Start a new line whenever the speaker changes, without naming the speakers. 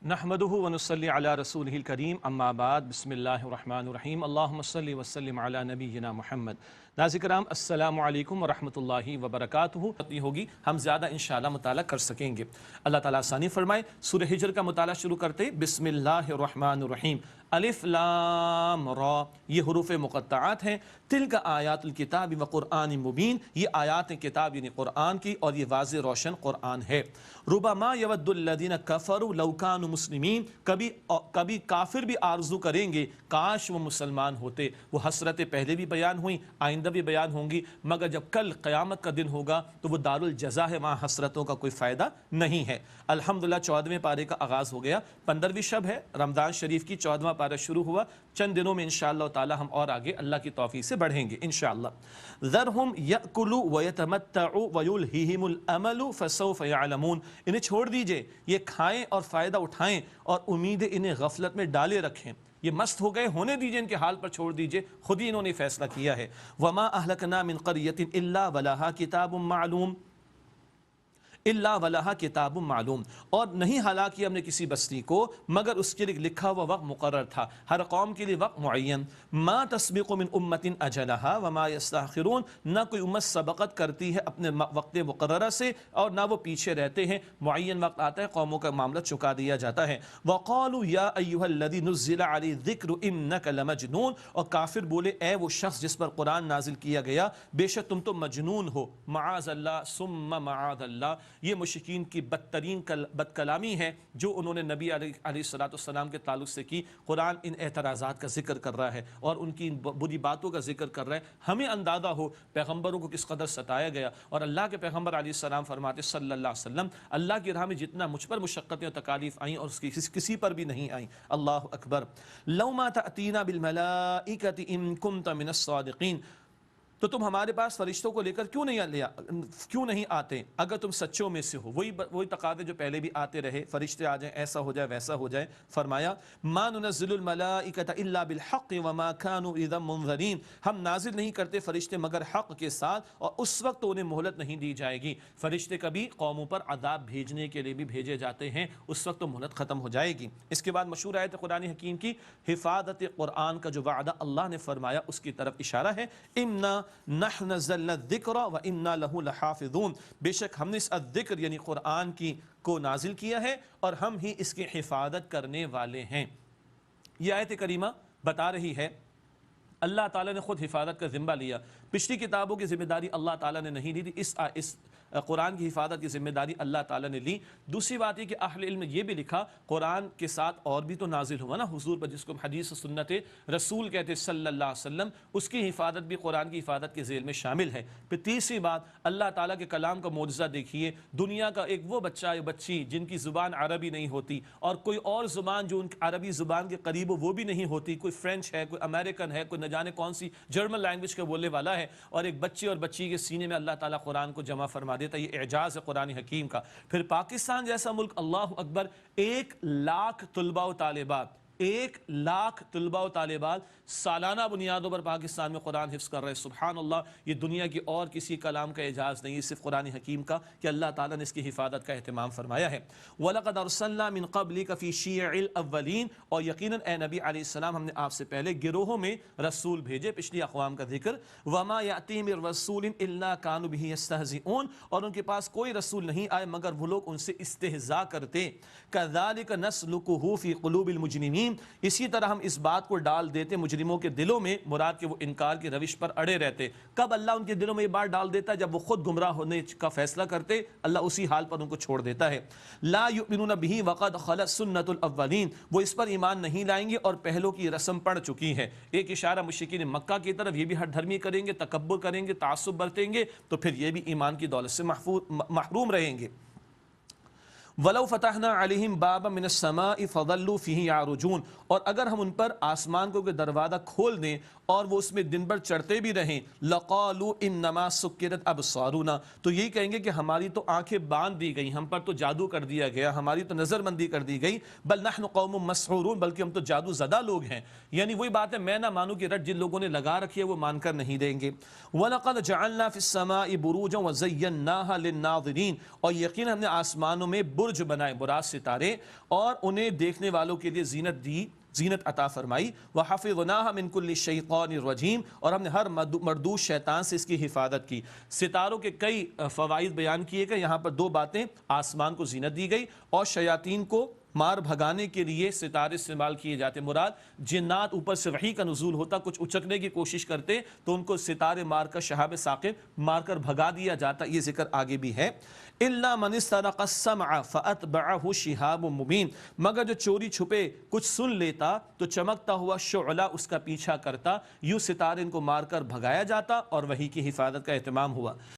نحمدہ ونصلی علی رسولہ الکریم اما بعد بسم اللہ الرحمن الرحیم اللہم صلی وسلم علی نبینا محمد۔ ناظرین کرام السلام علیکم ورحمۃ اللہ وبرکاتہ۔ اتنی ہوگی ہم زیادہ انشاءاللہ مطالعہ کر سکیں گے۔ اللہ تعالیٰ آسانی فرمائے۔ سورہ ہجر کا مطالعہ شروع کرتے بسم اللہ الرحمن الرحیم۔ الف لام را، یہ حروف مقطعات ہیں۔ تلک آیات الکتاب و قرآن مبین، یہ آیات کتاب یعنی قرآن کی اور یہ واضح روشن قرآن ہے۔ ربما یود الذین کفروا لو کانوا مسلمین، کبھی کافر بھی آرزو کریں گے کاش وہ مسلمان ہوتے۔ وہ حسرتیں پہلے بھی بیان ہوئیں، آئندہ بھی بیان ہوں گی، مگر جب کل قیامت کا دن ہوگا تو وہ دار الجزا ہے، وہاں حسرتوں کا کوئی فائدہ نہیں ہے۔ الحمدللہ 14ویں پارے کا آغاز ہو گیا۔ 15ویں شب ہے، رمضان شریف کی 14واں پارہ شروع ہوا۔ چند دنوں میں انشاءاللہ تعالی ہم اور آگے اللہ کی توفیق سے بڑھیں گے انشاءاللہ۔ ذرہم یأکلوا ویتمتعوا ویلہہم الامل فسوف یعلمون، انہیں چھوڑ دیجئے، یہ کھائیں اور فائدہ اٹھائیں اور امیدیں انہیں غفلت میں ڈالے رکھیں۔ یہ مست ہو گئے، ہونے دیجئے، ان کے حال پر چھوڑ دیجئے، خود ہی انہوں نے فیصلہ کیا ہے۔ وما اہلکنا من قریۃ الا ولہا کتاب معلوم، الا ولہا کتاب معلوم، اور نہیں ہلاک کیا ہم نے کسی بستی کو مگر اس کے لیے لکھا ہوا وقت مقرر تھا، ہر قوم کے لیے وقت معین۔ ما تسبق من امت اجلہا وما یستاخرون، نہ کوئی امت سبقت کرتی ہے اپنے وقت مقررہ سے اور نہ وہ پیچھے رہتے ہیں، معین وقت آتا ہے قوموں کا معاملہ چکا دیا جاتا ہے۔ وقالوا یا ایھا الذی نزل علیہ الذکر انک لمجنون، اور کافر بولے اے وہ شخص جس پر قرآن نازل کیا گیا بے شک تم تو مجنون ہو۔ معاذ اللہ ثم معاذ اللہ، یہ مشرکین کی بدترین بد کلامی ہے جو انہوں نے نبی علیہ السلام کے تعلق سے کی۔ قرآن ان اعتراضات کا ذکر کر رہا ہے اور ان کی بری باتوں کا ذکر کر رہا ہے۔ ہمیں اندازہ ہو پیغمبروں کو کس قدر ستایا گیا، اور اللہ کے پیغمبر علیہ السلام فرماتے صلی اللہ علیہ وسلم اللہ کی راہ میں جتنا مجھ پر مشقتیں اور تکالیف آئیں اور اس کی کسی پر بھی نہیں آئیں۔ اللہ اکبر۔ لو ما تأتینا بالملائکۃ ان کنت من الصادقین، تو تم ہمارے پاس فرشتوں کو لے کر کیوں نہیں آتے اگر تم سچوں میں سے ہو؟ وہی تقاضے جو پہلے بھی آتے رہے، فرشتے آ جائیں، ایسا ہو جائے ویسا ہو جائے۔ فرمایا ما ننزل الملائکۃ الا بالحق وما كانوا اذا منذرین، ہم نازل نہیں کرتے فرشتے مگر حق کے ساتھ اور اس وقت تو انہیں مہلت نہیں دی جائے گی۔ فرشتے کبھی قوموں پر عذاب بھیجنے کے لیے بھی بھیجے جاتے ہیں، اس وقت تو مہلت ختم ہو جائے گی۔ اس کے بعد مشہور آیت قرآن حکیم کی حفاظت قرآن کا جو وعدہ اللہ نے فرمایا اس کی طرف اشارہ ہے۔ انا نحن نزلنا الذکر وانا لہ لحافظون، بے شک ہم نے اس الذکر یعنی قرآن کو نازل کیا ہے اور ہم ہی اس کی حفاظت کرنے والے ہیں۔ یہ آیت کریمہ بتا رہی ہے اللہ تعالیٰ نے خود حفاظت کا ذمہ لیا۔ پچھلی کتابوں کی ذمہ داری اللہ تعالیٰ نے نہیں لی تھی، اس قرآن کی حفاظت کی ذمہ داری اللہ تعالیٰ نے لی۔ دوسری بات یہ کہ اہل علم نے یہ بھی لکھا قرآن کے ساتھ اور بھی تو نازل ہوا نا حضور پر، جس کو حدیث و سنت رسول کہتے صلی اللہ علیہ وسلم، اس کی حفاظت بھی قرآن کی حفاظت کے ذیل میں شامل ہے۔ پھر تیسری بات اللہ تعالیٰ کے کلام کا معجزہ دیکھیے، دنیا کا ایک وہ بچہ یا بچی جن کی زبان عربی نہیں ہوتی اور کوئی اور زبان جو ان عربی زبان کے قریب وہ بھی نہیں ہوتی، کوئی فرینچ ہے، کوئی امریکن ہے، کوئی نہ جانے کون سی جرمن لینگویج کا بولنے والا ہے، اور ایک بچے اور بچی کے سینے میں اللہ تعالیٰ قرآن کو جمع فرما دیتا ہے۔ یہ اعجاز ہے قرآن حکیم کا۔ پھر پاکستان جیسا ملک، اللہ اکبر، 1,00,000 طلباء و طالبات، 1,00,000 طلباء و طالبات سالانہ بنیادوں پر پاکستان میں قرآن حفظ کر رہے ہیں۔ سبحان اللہ، یہ دنیا کی اور کسی کلام کا اعجاز نہیں ہے، صرف قرآن حکیم کا کہ اللہ تعالیٰ نے اس کی حفاظت کا اہتمام فرمایا ہے۔ وَلَقَدْ أَرْسَلْنَا مِن قَبْلِكَ فِي شِيَعِ الْأَوَّلِينَ، اور یقیناً اے نبی علیہ السلام ہم نے آپ سے پہلے گروہوں میں رسول بھیجے، پچھلی اقوام کا ذکر۔ وَمَا يَأْتِيهِم مِّن رَّسُولٍ إِلَّا كَانُوا بِهِ يَسْتَهْزِئُونَ، اور ان کے پاس کوئی رسول نہیں آئے مگر وہ لوگ ان سے استہزاء کرتے۔ كَذَلِكَ نَسْلُكُهُ فِي قُلُوبِ الْمُجْرِمِينَ، اسی طرح ہم اس بات کو ڈال دیتے مجرموں کے دلوں میں، مراد کہ وہ انکار کی روش پر اڑے رہتے۔ کب اللہ ان کے دلوں میں یہ بات ڈال دیتا ہے؟ جب وہ خود گمراہ ہونے کا فیصلہ کرتے، اللہ اسی حال پر ان کو چھوڑ دیتا ہے۔ لا یؤمنون بہ وقد خلت سنت الاولین، وہ اس پر ایمان نہیں لائیں گے اور پہلوں کی رسم پڑ چکی ہے۔ ایک اشارہ مشرکین مکہ کی طرف، یہ بھی ہٹ دھرمی کریں گے، تکبر کریں گے، تعصب برتیں گے تو پھر یہ بھی ایمان کی دولت سے محروم رہیں گے۔ وَلَوْ فَتَحْنَا عَلَيْهِمْ بَابًا مِّنَ السَّمَاءِ فَظَلُّوا فِيهِ يَعْرُجُونَ، اور اگر ہم ان پر آسمان کو دروازہ کھول دیں اور وہ اس میں دن بھر چڑھتے بھی رہیں، لَقَالُوا إِنَّمَا سُكِّرَتْ أَبْصَارُنَا، تو یہی کہیں گے کہ ہماری تو آنکھیں باندھ دی گئیں، ہم پر تو جادو کر دیا گیا، ہماری تو نظر بندی کر دی گئی۔ بل نحن قوم مسحورون، بلکہ ہم تو جادو زدہ لوگ ہیں۔ یعنی وہی بات ہے، میں نہ مانوں کہ رٹ جن لوگوں نے لگا رکھی ہے وہ مان کر نہیں دیں گے۔ وَلَقَدْ جَعَلْنَا فِي السَّمَاءِ بُرُوجًا وَزَيَّنَّاهَا لِلنَّاظِرِينَ، اور یقینا ہم نے آسمانوں میں برج بنائے مراد ستارے اور انہیں دیکھنے والوں کے لیے زینت دی، زینت عطا فرمائی. وَحَفِظْنَاهَا مِنْ كُلِّ الشَّيْطَانِ الرَّجِيمِ اور ہم نے ہر مردود شیطان سے اس کی حفاظت کی. ستاروں کے کئی فوائد بیان کیے گئے. یہاں پر دو باتیں، آسمان کو زینت دی گئی اور شیاطین کو مار بھگانے کے لیے ستارے استعمال کیے جاتے. مراد جنات اوپر سے وحی کا نزول ہوتا، کچھ اچکنے کی کوشش کرتے تو ان کو ستارے مار کر، شہاب ثاقب مار کر بھگا دیا جاتا. یہ ذکر آگے بھی ہے. إِلَّا مَنِ اسْتَرَقَ السَّمْعَ فَأَتْبَعَهُ شِهَابٌ مُبِينٌ مگر جو چوری چھپے کچھ سن لیتا تو چمکتا ہوا شعلہ اس کا پیچھا کرتا. یوں ستارے ان کو مار کر بھگایا جاتا اور وحی کی حفاظت کا اہتمام ہوا.